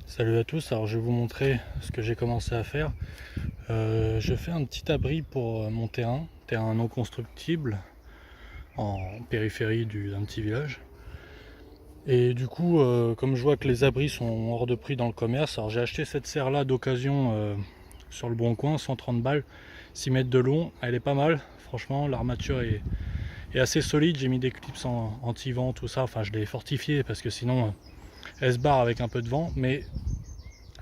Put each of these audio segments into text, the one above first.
Salut à tous, alors je vais vous montrer ce que j'ai commencé à faire. Je fais un petit abri pour mon terrain non constructible en périphérie d'un petit village. Et du coup, comme je vois que les abris sont hors de prix dans le commerce, alors j'ai acheté cette serre là d'occasion sur le bon coin, 130 balles, 6 mètres de long, elle est pas mal, franchement l'armature est assez solide, j'ai mis des clips anti-vent, tout ça, enfin je l'ai fortifié parce que sinon elle se barre avec un peu de vent, mais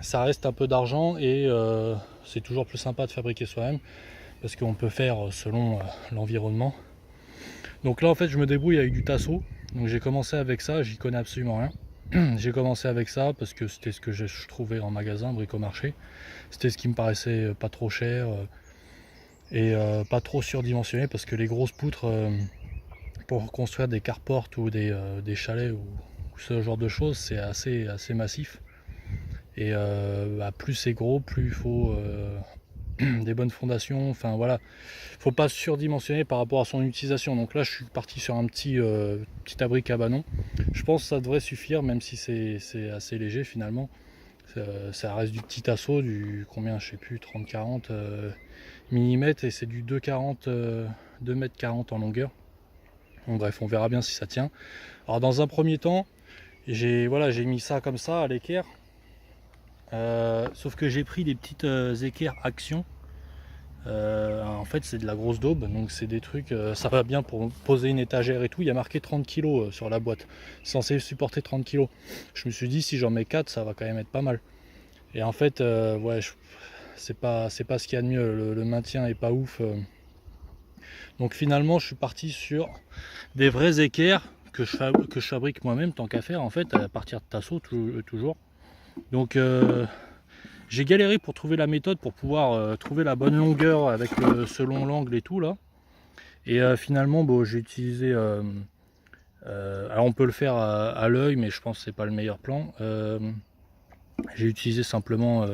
ça reste un peu d'argent et c'est toujours plus sympa de fabriquer soi-même parce qu'on peut faire selon l'environnement. Donc là en fait je me débrouille avec du tasseau, donc j'ai commencé avec ça, j'y connais absolument rien. J'ai commencé avec ça parce que c'était ce que je trouvais en magasin, bricomarché, c'était ce qui me paraissait pas trop cher et pas trop surdimensionné parce que les grosses poutres pour construire des carports ou des chalets ou ce genre de choses c'est assez massif. Et plus c'est gros, plus il faut des bonnes fondations. Enfin voilà, faut pas surdimensionner par rapport à son utilisation. Donc là, je suis parti sur un petit abri cabanon. Je pense que ça devrait suffire, même si c'est assez léger finalement. Ça reste du petit assaut, du combien, je sais plus, 30-40 mm, et c'est du 2,40 2,40 m en longueur. Donc bref, on verra bien si ça tient. Alors dans un premier temps, j'ai mis ça comme ça à l'équerre. Sauf que j'ai pris des petites équerres Action. En fait c'est de la grosse daube, donc c'est des trucs, ça va bien pour poser une étagère et tout. Il y a marqué 30 kg sur la boîte, censé supporter 30 kg. Je me suis dit si j'en mets 4 ça va quand même être pas mal. Et en fait ouais, c'est pas ce qu'il y a de mieux, le maintien est pas ouf. Donc finalement je suis parti sur des vrais équerres que je fabrique moi-même tant qu'à faire, en fait à partir de tasseau toujours. Donc j'ai galéré pour trouver la méthode pour pouvoir trouver la bonne longueur avec selon l'angle et tout là. Et finalement bon, j'ai utilisé alors on peut le faire à l'œil, mais je pense que c'est pas le meilleur plan. J'ai utilisé simplement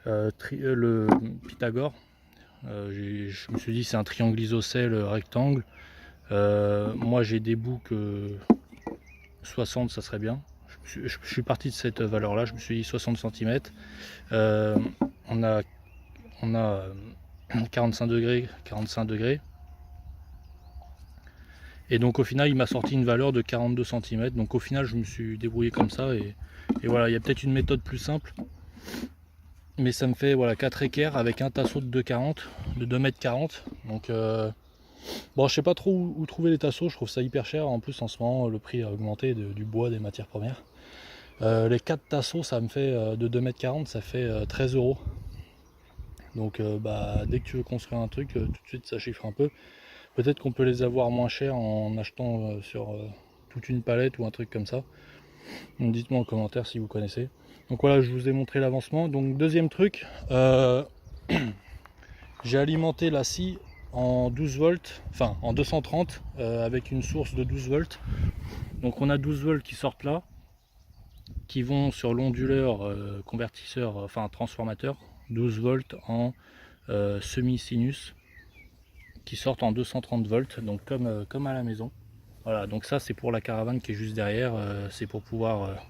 le Pythagore. Je me suis dit c'est un triangle isocèle rectangle. Moi j'ai des bouts que 60 ça serait bien. Je suis parti de cette valeur là, je me suis dit 60 cm. On a 45 degrés, 45 degrés. Et donc au final il m'a sorti une valeur de 42 cm. Donc au final je me suis débrouillé comme ça et voilà, il y a peut-être une méthode plus simple. Mais ça me fait voilà 4 équerres avec un tasseau de 2,40 de 2,40 m. Donc bon, je sais pas trop où trouver les tasseaux, je trouve ça hyper cher. En plus en ce moment le prix a augmenté du bois, des matières premières. Les 4 tasseaux ça me fait de 2,40 m, ça fait 13 €. Donc dès que tu veux construire un truc, tout de suite ça chiffre un peu. Peut-être qu'on peut les avoir moins chers en achetant sur toute une palette ou un truc comme ça. Donc dites-moi en commentaire si vous connaissez. Donc voilà, je vous ai montré l'avancement. Donc deuxième truc, j'ai alimenté la scie en 12 volts, enfin en 230 avec une source de 12 volts. Donc on a 12 volts qui sortent là, qui vont sur l'onduleur convertisseur, enfin transformateur, 12 volts en semi-sinus, qui sortent en 230 volts, donc comme à la maison. Voilà, donc ça c'est pour la caravane qui est juste derrière, c'est pour pouvoir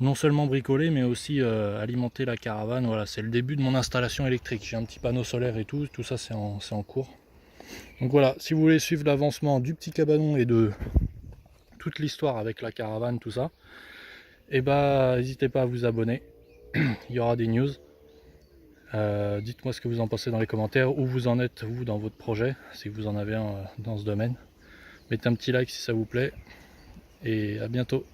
non seulement bricoler mais aussi alimenter la caravane. Voilà, c'est le début de mon installation électrique. J'ai un petit panneau solaire et tout ça c'est en cours. Donc voilà, si vous voulez suivre l'avancement du petit cabanon et de toute l'histoire avec la caravane, tout ça, et n'hésitez pas à vous abonner, il y aura des news. Dites-moi ce que vous en pensez dans les commentaires, où vous en êtes vous dans votre projet, si vous en avez un dans ce domaine. Mettez un petit like si ça vous plaît, et à bientôt.